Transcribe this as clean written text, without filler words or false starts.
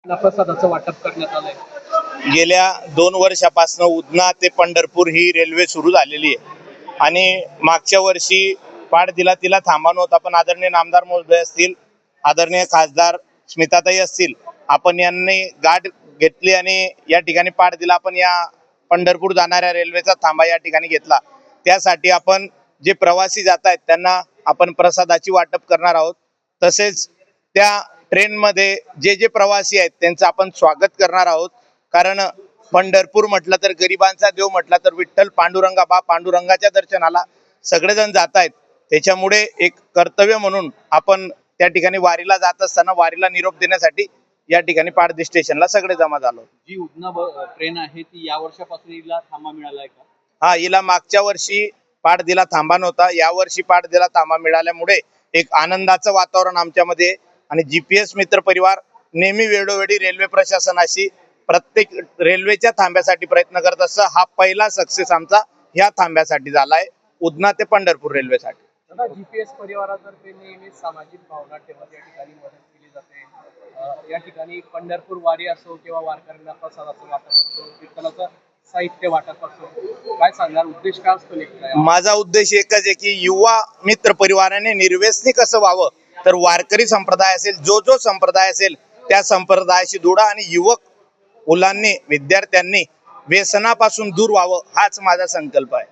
प्रसादाचं वाटप करण्यात आलंय। गेल्या 2 वर्षापासून उधना ते पंढरपूर ही रेल्वे सुरू झालेली आहे आणि मागच्या वर्षी पाडदिला तिला थांबा नव्हता, पण आदरणीय नामदार महोदय असतील, आदरणीय खासदार स्मिताताई असतील, आपण यांनी गाठ घेतली आणि या ठिकाणी पाडदिला आपण या पंढरपूर जाणाऱ्या रेल्वेचा थांबा या ठिकाणी घेतला। त्यासाठी आपण जे प्रवासी जात आहेत त्यांना आपण प्रसादाची वाटप करणार आहोत। तसेच त्या ट्रेन मध्ये जे प्रवासी आहेत त्यांचं आपण स्वागत करणार आहोत। कारण पंढरपूर म्हटलं तर गरिबांचा देव म्हटलं तर विठ्ठल पांडुरंगा बा पांडुरंगाच्या दर्शनाला सगळेजण जात आहेत। त्याच्यामुळे एक कर्तव्य म्हणून आपण त्या ठिकाणी वारीला जात असताना वारीला निरोप देण्यासाठी या ठिकाणी पाडदी स्टेशनला सगळे जमा झालो। जी उधना ट्रेन आहे ती या वर्षापासून हिला थांबा मिळालाय का? हा, हिला मागच्या वर्षी पाडदिला थांबा नव्हता, या वर्षी पाडदिला थांबा मिळाल्यामुळे एक आनंदाचं वातावरण आमच्यामध्ये आणि जीपीएस मित्र परिवार नेहमी वेळोवेळी रेल्वे प्रशासनाशी प्रत्येक रेल्वेच्या थांब्यासाठी प्रयत्न करत असतं। हा पहिला सक्सेस आमचा ह्या थांब्यासाठी झालाय, उधना ते पंढरपूर रेल्वेसाठी। जीपीएस परिवारातर्फे नेहमी सामाजिक भावना ठेवत या ठिकाणी मदत केली जाते। या ठिकाणी पंढरपूर वारी असो किंवा वारकऱ्यांना प्रसादाचं वाटप असो, कीर्तनाचं साहित्य वाटप असो, काय सांगणार, उद्देश काय असतो नेमका? माझा उद्देश एकच आहे की युवा मित्र परिवाराने निर्व्यसनी कसं व्हावं, तर वारकरी संप्रदाय असेल, जो संप्रदाय असेल त्या संप्रदायाशी जोडा आणि युवक मुलांनी विद्यार्थ्यांनी व्यसनापासून दूर व्हावं, हाच माझा संकल्प आहे।